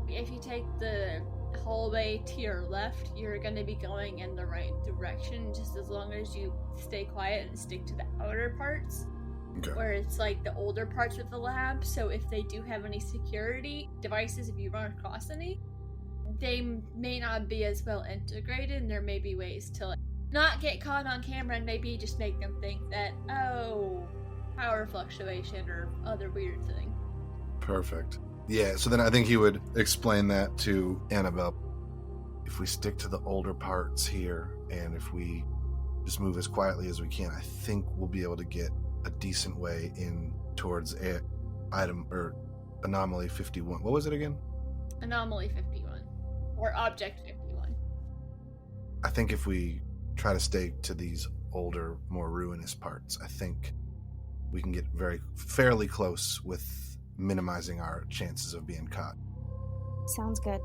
Speaker 2: If you take the hallway to your left, you're going to be going in the right direction, just as long as you stay quiet and stick to the outer parts.
Speaker 3: Okay.
Speaker 2: Where it's like the older parts of the lab, so if they do have any security devices, if you run across any, they may not be as well integrated, and there may be ways to not get caught on camera and maybe just make them think that, oh, power fluctuation or other weird thing.
Speaker 3: Perfect. Yeah, so then I think he would explain that to Annabelle. If we stick to the older parts here, and if we just move as quietly as we can, I think we'll be able to get a decent way in towards anomaly 51. What was it again?
Speaker 2: Anomaly 51. Or object 51.
Speaker 3: I think if we try to stay to these older, more ruinous parts, I think we can get fairly close with minimizing our chances of being caught.
Speaker 4: Sounds good.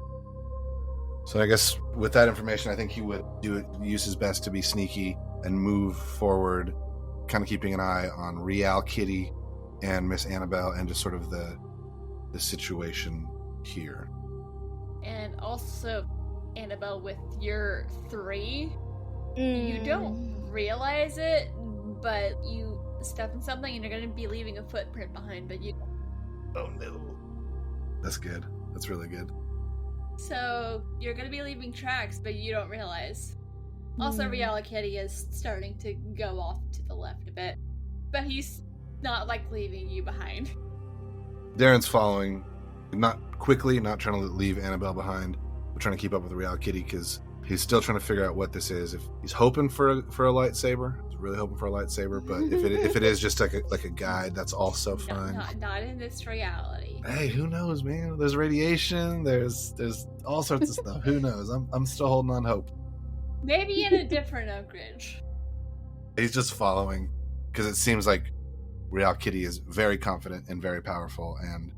Speaker 3: So I guess with that information, I think he would use his best to be sneaky and move forward, kind of keeping an eye on Real Kitty and Miss Annabelle and just sort of the situation here.
Speaker 2: And also, Annabelle, with your 3, you don't realize it, but you step in something and you're going to be leaving a footprint behind, but you...
Speaker 3: Oh no. That's good. That's really good.
Speaker 2: So, you're going to be leaving tracks, but you don't realize. Also, Real Kitty is starting to go off to the left a bit, but he's not, leaving you behind.
Speaker 3: Darren's following, not quickly, not trying to leave Annabelle behind, but trying to keep up with the Real Kitty because he's still trying to figure out what this is. If he's hoping for a lightsaber, he's really hoping for a lightsaber. But if it is just like a guide, that's also fine.
Speaker 2: Not in this reality.
Speaker 3: Hey, who knows, man? There's radiation. There's all sorts of stuff. Who knows? I'm still holding on hope.
Speaker 2: Maybe in a different Oakridge.
Speaker 3: He's just following because it seems like Real Kitty is very confident and very powerful, and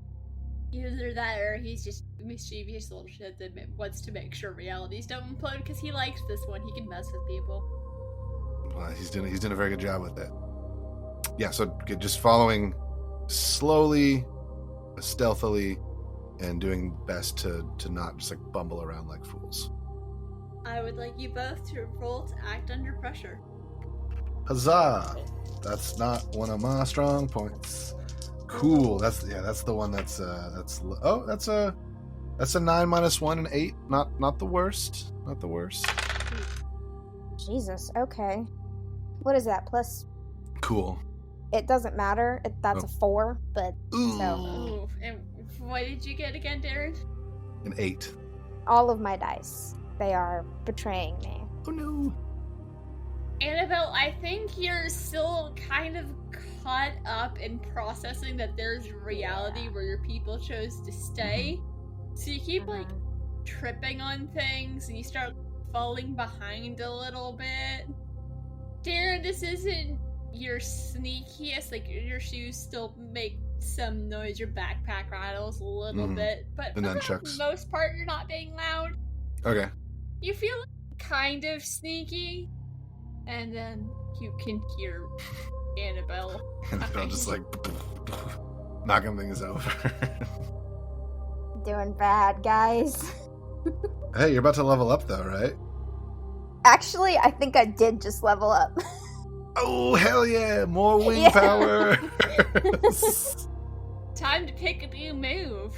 Speaker 2: either that or he's just mischievous little shit that wants to make sure realities don't implode because he likes this one. He can mess with people.
Speaker 3: Well, he's doing a very good job with it. Yeah, so just following slowly, stealthily, and doing best to not just like bumble around like fools.
Speaker 2: I would like you both to roll to act under pressure.
Speaker 3: Huzzah! That's not one of my strong points. Cool. That's the one that's a 9 minus 1 and 8. Not the worst. Not the worst.
Speaker 4: Jesus. Okay. What is that? Plus.
Speaker 3: Cool.
Speaker 4: It doesn't matter. That's a 4, but
Speaker 3: Ooh.
Speaker 2: Ooh. And what did you get again, Darren?
Speaker 3: An 8.
Speaker 4: All of my dice. They are betraying me.
Speaker 3: Oh no.
Speaker 2: Annabelle, I think you're still kind of caught up in processing that there's reality where your people chose to stay. So you keep like tripping on things and you start falling behind a little bit. Darren, this isn't your sneakiest, like your shoes still make some noise, your backpack rattles a little bit, but for the most part you're not being loud.
Speaker 3: Okay.
Speaker 2: You feel kind of sneaky, and then you can hear Annabelle.
Speaker 3: Annabelle just like knocking things over.
Speaker 4: Doing bad, guys.
Speaker 3: Hey, you're about to level up though, right?
Speaker 4: Actually, I think I did just level up.
Speaker 3: Oh, hell yeah! More wing power!
Speaker 2: Time to pick a new move.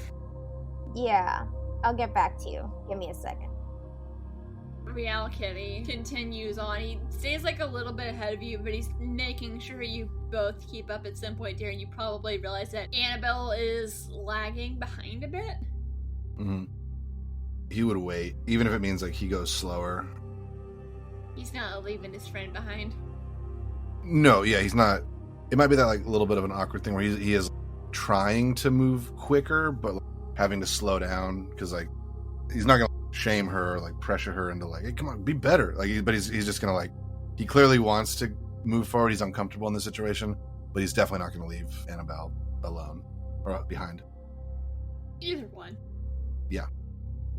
Speaker 4: Yeah, I'll get back to you. Give me a second.
Speaker 2: Real Kitty continues on. He stays like a little bit ahead of you, but he's making sure you both keep up. At some point, Darren, you probably realize that Annabelle is lagging behind a bit.
Speaker 3: Mm-hmm. He would wait, even if it means like he goes slower.
Speaker 2: He's not leaving his friend behind.
Speaker 3: No, yeah, he's not. It might be that like little bit of an awkward thing where he is trying to move quicker, but like, having to slow down because like he's not gonna shame her or like pressure her into like, hey, come on, be better. Like, but he's just gonna like, he clearly wants to move forward. He's uncomfortable in this situation, but he's definitely not gonna leave Annabelle alone or behind.
Speaker 2: Either one.
Speaker 3: Yeah.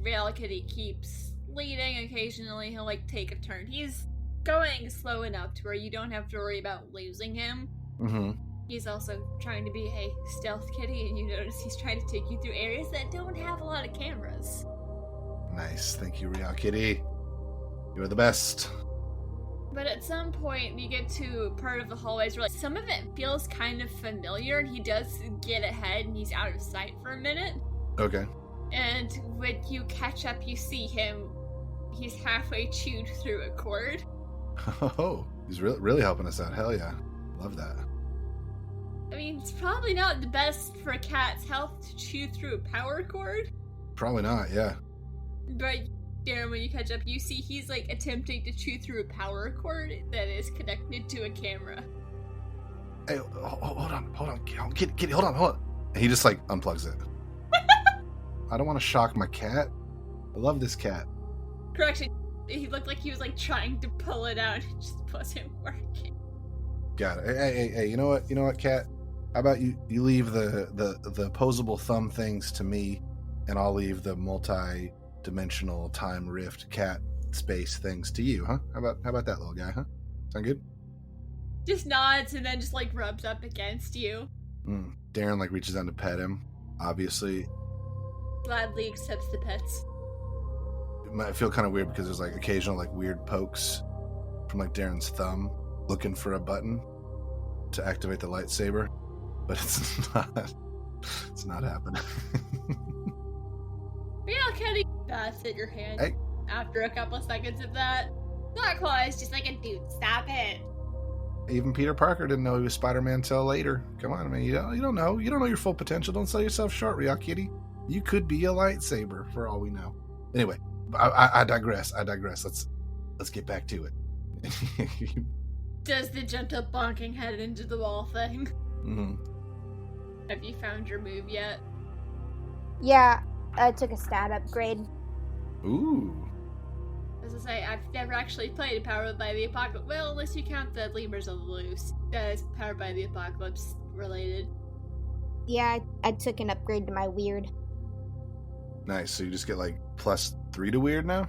Speaker 2: Real Kitty keeps leading. Occasionally he'll like take a turn. He's going slow enough to where you don't have to worry about losing him.
Speaker 3: Mm-hmm.
Speaker 2: He's also trying to be a stealth kitty, and you notice he's trying to take you through areas that don't have a lot of cameras.
Speaker 3: Nice. Thank you, Real Kitty. You're the best.
Speaker 2: But at some point, you get to part of the hallways where like, some of it feels kind of familiar, and he does get ahead, and he's out of sight for a minute.
Speaker 3: Okay.
Speaker 2: And when you catch up, you see him. He's halfway chewed through a cord.
Speaker 3: Oh, he's really helping us out. Hell yeah. Love that.
Speaker 2: I mean, it's probably not the best for a cat's health to chew through a power cord.
Speaker 3: Probably not, yeah.
Speaker 2: But, Darren, when you catch up, you see he's, like, attempting to chew through a power cord that is connected to a camera.
Speaker 3: Hey, hold on. Kitty, hold on. And he just, like, unplugs it. I don't want to shock my cat. I love this cat.
Speaker 2: Correction. He looked like he was, like, trying to pull it out. It just wasn't working.
Speaker 3: Got it. Hey, you know what, cat? How about you leave the opposable thumb things to me, and I'll leave the multi-dimensional time rift cat space things to you, huh? How about that, little guy, huh? Sound good?
Speaker 2: Just nods and then just, like, rubs up against you.
Speaker 3: Darren, like, reaches down to pet him, obviously.
Speaker 2: Gladly accepts the pets.
Speaker 3: It might feel kind of weird because there's, like, occasional, like, weird pokes from, like, Darren's thumb looking for a button to activate the lightsaber, but it's not happening.
Speaker 2: Real Kitty bats at your hand.
Speaker 3: Hey.
Speaker 2: After a couple seconds of that. Not close, just like a dude, stop it.
Speaker 3: Even Peter Parker didn't know he was Spider-Man till later. Come on, man, you don't know your full potential. Don't sell yourself short, Real Kitty. You could be a lightsaber for all we know. Anyway, I digress. Let's get back to it.
Speaker 2: Does the gentle bonking head into the wall thing?
Speaker 3: Mm-hmm.
Speaker 2: Have you found your move yet?
Speaker 4: Yeah, I took a stat upgrade.
Speaker 3: Ooh.
Speaker 2: As I say, I've never actually played Powered by the Apocalypse. Well, unless you count the Lemurs of the Loose. That is Powered by the Apocalypse related.
Speaker 4: Yeah, I took an upgrade to my weird.
Speaker 3: Nice. So you just get like +3 to weird now?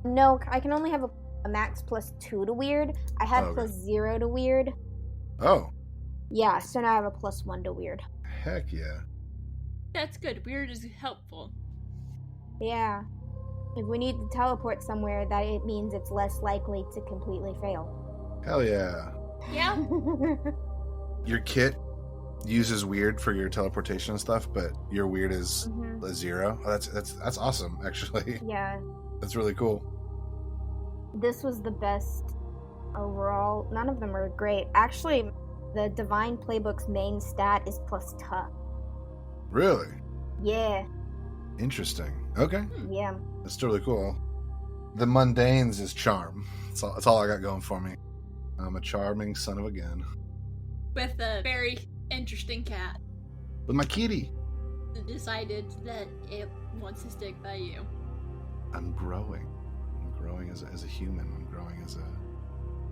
Speaker 4: No, I can only have a max +2 to weird. I had
Speaker 3: Okay.
Speaker 4: +0 to weird.
Speaker 3: Oh,
Speaker 4: Yeah, so now I have a +1 to weird.
Speaker 3: heck yeah.
Speaker 2: That's good. Weird is helpful.
Speaker 4: Yeah. If we need to teleport somewhere, that it means it's less likely to completely fail.
Speaker 3: Hell yeah.
Speaker 2: Yeah.
Speaker 3: Your kit uses weird for your teleportation and stuff, but your weird is
Speaker 4: Mhm.
Speaker 3: a 0. Oh, that's awesome, actually.
Speaker 4: Yeah.
Speaker 3: That's really cool.
Speaker 4: This was the best overall. None of them are great. Actually, the Divine Playbook's main stat is +tough.
Speaker 3: Really?
Speaker 4: Yeah.
Speaker 3: Interesting. Okay.
Speaker 4: Yeah.
Speaker 3: That's still really cool. The mundanes is charm. That's all I got going for me. I'm a charming son of a gun.
Speaker 2: With a very interesting cat.
Speaker 3: With my kitty.
Speaker 2: It decided that it wants to stick by you.
Speaker 3: I'm growing. I'm growing as a human. I'm growing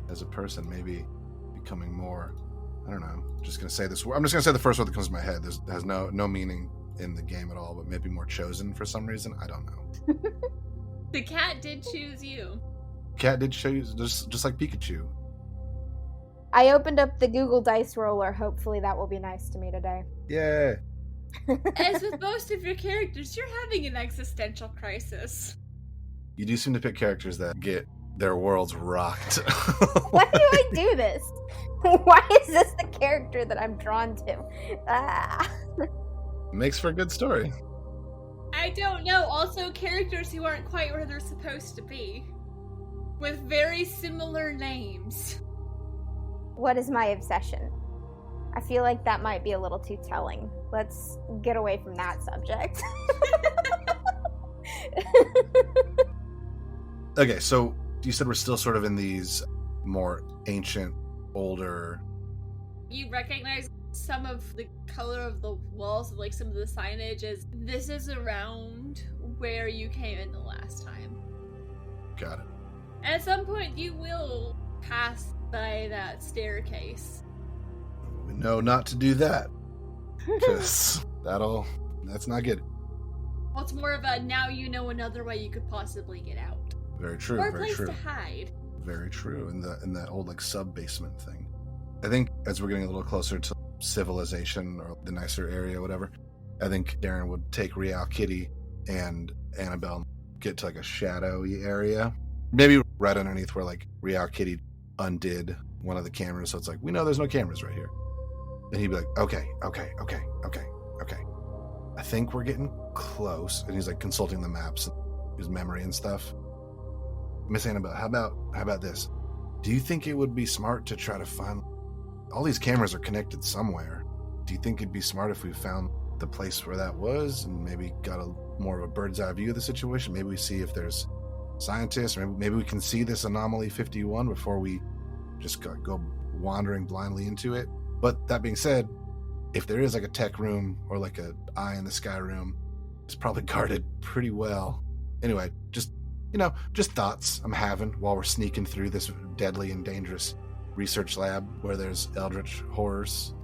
Speaker 3: as a person. Maybe becoming more. I don't know. I'm just gonna say this word. I'm just gonna say the first word that comes to my head. Has no meaning in the game at all, but maybe more chosen for some reason. I don't know.
Speaker 2: The cat did choose you.
Speaker 3: Cat did show you just like Pikachu.
Speaker 4: I opened up the Google Dice Roller. Hopefully that will be nice to me today.
Speaker 3: Yeah.
Speaker 2: As with most of your characters, you're having an existential crisis.
Speaker 3: You do seem to pick characters that get their worlds rocked.
Speaker 4: Why do I do this? Why is this the character that I'm drawn to? Ah.
Speaker 3: Makes for a good story.
Speaker 2: I don't know. Also, characters who aren't quite where they're supposed to be. With very similar names.
Speaker 4: What is my obsession? I feel like that might be a little too telling. Let's get away from that subject.
Speaker 3: Okay, so you said we're still sort of in these more ancient, older.
Speaker 2: You recognize some of the color of the walls, like some of the signage is, this is around where you came in the last time.
Speaker 3: Got it.
Speaker 2: At some point, you will pass by that staircase.
Speaker 3: We know not to do that. Because that's not good.
Speaker 2: Well, it's more of a now you know another way you could possibly get out.
Speaker 3: Very true,
Speaker 2: Or a
Speaker 3: very
Speaker 2: place
Speaker 3: true.
Speaker 2: to hide.
Speaker 3: Very true. In that old like sub-basement thing. I think as we're getting a little closer to civilization or the nicer area, whatever, I think Darren would take Real Kitty and Annabelle and get to like a shadowy area. Maybe right underneath where like Real Kitty undid one of the cameras, so it's like, we know there's no cameras right here. And he'd be like, okay. I think we're getting close. And he's like consulting the maps and his memory and stuff. Miss Annabelle, how about this? Do you think it would be smart to try to find all these cameras are connected somewhere? Do you think it'd be smart if we found the place where that was and maybe got a more of a bird's eye view of the situation? Maybe we see if there's scientists, or maybe we can see this anomaly 51 before we just go wandering blindly into it. But that being said, if there is like a tech room or like a eye in the sky room, it's probably guarded pretty well. Anyway, just thoughts I'm having while we're sneaking through this deadly and dangerous research lab where there's eldritch horrors.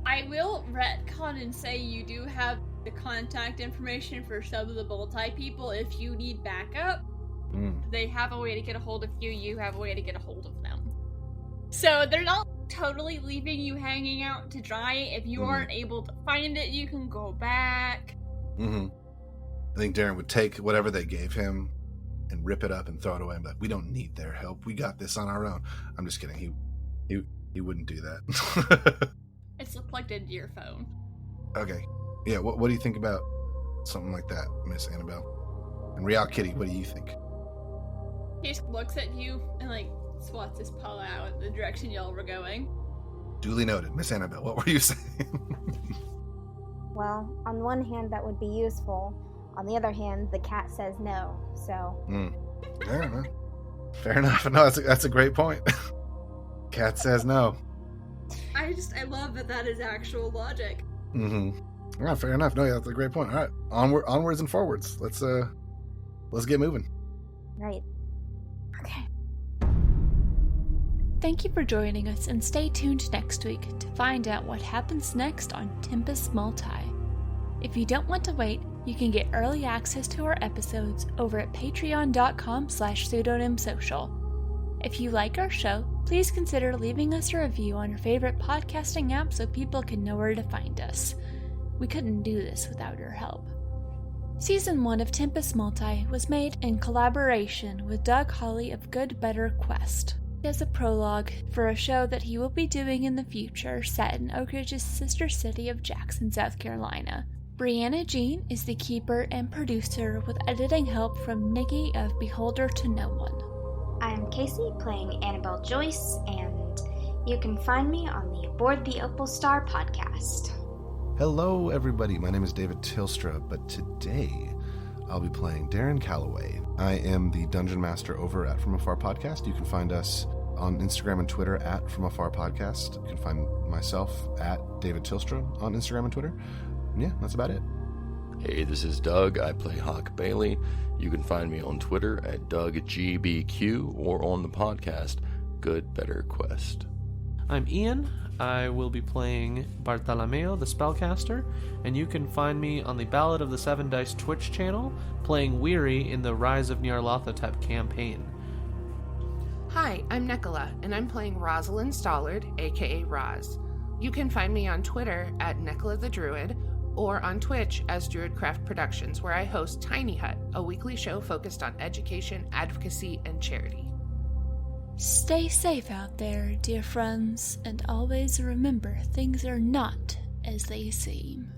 Speaker 2: I will retcon and say you do have the contact information for some of the Multae people if you need backup. They have a way to get a hold of you, you have a way to get a hold of them. So they're not totally leaving you hanging out to dry. If you aren't able to find it, you can go back.
Speaker 3: I think Darren would take whatever they gave him and rip it up and throw it away and be like, we don't need their help. We got this on our own. I'm just kidding. He wouldn't do that.
Speaker 2: It's plugged into your phone.
Speaker 3: Okay. Yeah, what do you think about something like that, Miss Annabelle? And Real Kitty, what do you think?
Speaker 2: He just looks at you and like swats his paw out in the direction y'all were going.
Speaker 3: Duly noted. Miss Annabelle, what were you saying?
Speaker 4: Well, on one hand, that would be useful. On the other hand, the cat says no, so...
Speaker 3: Yeah, fair enough. No, that's a great point. Cat says no.
Speaker 2: I love that is actual logic.
Speaker 3: Mm-hmm. Yeah, fair enough. No, yeah, that's a great point. All right, onwards and forwards. Let's get moving.
Speaker 4: Right. Okay.
Speaker 1: Thank you for joining us, and stay tuned next week to find out what happens next on Tempus Multae. If you don't want to wait, you can get early access to our episodes over at patreon.com/pseudonymsocial. If you like our show, please consider leaving us a review on your favorite podcasting app so people can know where to find us. We couldn't do this without your help. Season 1 of Tempus Multae was made in collaboration with Doug Hawley of Good Better Quest as a prologue for a show that he will be doing in the future set in Oak Ridge's sister city of Jackson, South Carolina. Brianna Jean is the keeper and producer with editing help from Nikki of Beholder to No One.
Speaker 4: I'm Casey, playing Annabelle Joyce, and you can find me on the Aboard the Opal Star podcast.
Speaker 3: Hello, everybody. My name is David Tilstra, but today I'll be playing Darren Calloway. I am the Dungeon Master over at From Afar Podcast. You can find us on Instagram and Twitter at From Afar Podcast. You can find myself at David Tilstra on Instagram and Twitter. Yeah, that's about it.
Speaker 5: Hey, this is Doug. I play Hawk Bailey. You can find me on Twitter at DougGBQ or on the podcast Good Better Quest.
Speaker 6: I'm Ian. I will be playing Bartolomeo, the Spellcaster, and you can find me on the Ballad of the Seven Dice Twitch channel, playing Weary in the Rise of Nyarlathotep campaign.
Speaker 7: Hi, I'm Nicola, and I'm playing Rosalind Stollard, aka Roz. You can find me on Twitter at Nicola the Druid, or on Twitch as Druidcraft Productions, where I host Tiny Hut, a weekly show focused on education, advocacy, and charity.
Speaker 1: Stay safe out there, dear friends, and always remember things are not as they seem.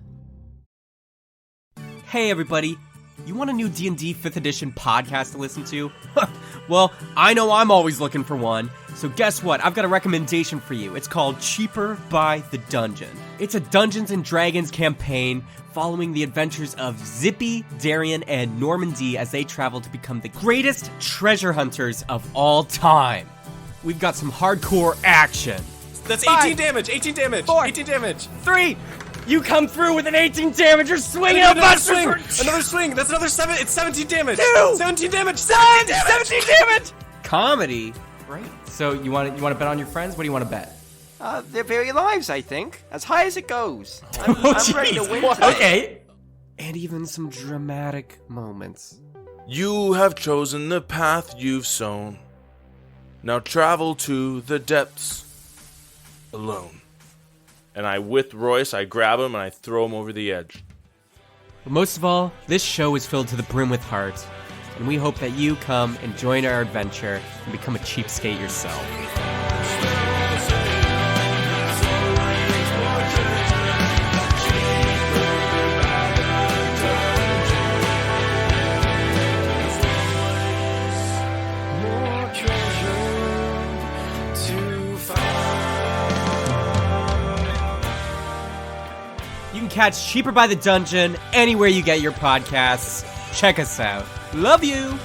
Speaker 8: Hey everybody, you want a new D&D 5th edition podcast to listen to? Well, I know I'm always looking for one, so guess what? I've got a recommendation for you. It's called Cheaper by the Dungeon. It's a Dungeons & Dragons campaign following the adventures of Zippy, Darren, and Normandy as they travel to become the greatest treasure hunters of all time. We've got some hardcore action.
Speaker 9: That's
Speaker 8: 5,
Speaker 9: 18 damage, 18 damage,
Speaker 8: 4,
Speaker 9: 18 damage.
Speaker 8: 3, you come through with an 18 damage, you're swinging a
Speaker 9: Another
Speaker 8: buster
Speaker 9: swing,
Speaker 8: for...
Speaker 9: another swing, that's another 7, it's 17 damage.
Speaker 8: 2,
Speaker 9: 17 damage,
Speaker 8: 17
Speaker 9: damage.
Speaker 8: 17 damage! Comedy? Right. So you want to bet on your friends? What do you want to bet?
Speaker 10: Their very lives, I think. As high as it goes. I'm ready to win today.
Speaker 8: Okay. And even some dramatic moments.
Speaker 11: You have chosen the path you've sown. Now travel to the depths alone. And with Royce, I grab him and I throw him over the edge.
Speaker 8: But most of all, this show is filled to the brim with heart. And we hope that you come and join our adventure and become a cheapskate yourself. You can catch Cheaper by the Dungeon anywhere you get your podcasts. Check us out. Love you!
Speaker 9: Alright,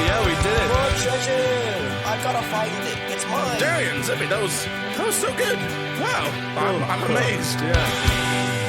Speaker 9: yeah, we did it.
Speaker 10: More treasure! I gotta find it. It's mine.
Speaker 11: Darren, Zippy, that was so good. Wow, I'm amazed.
Speaker 9: Yeah.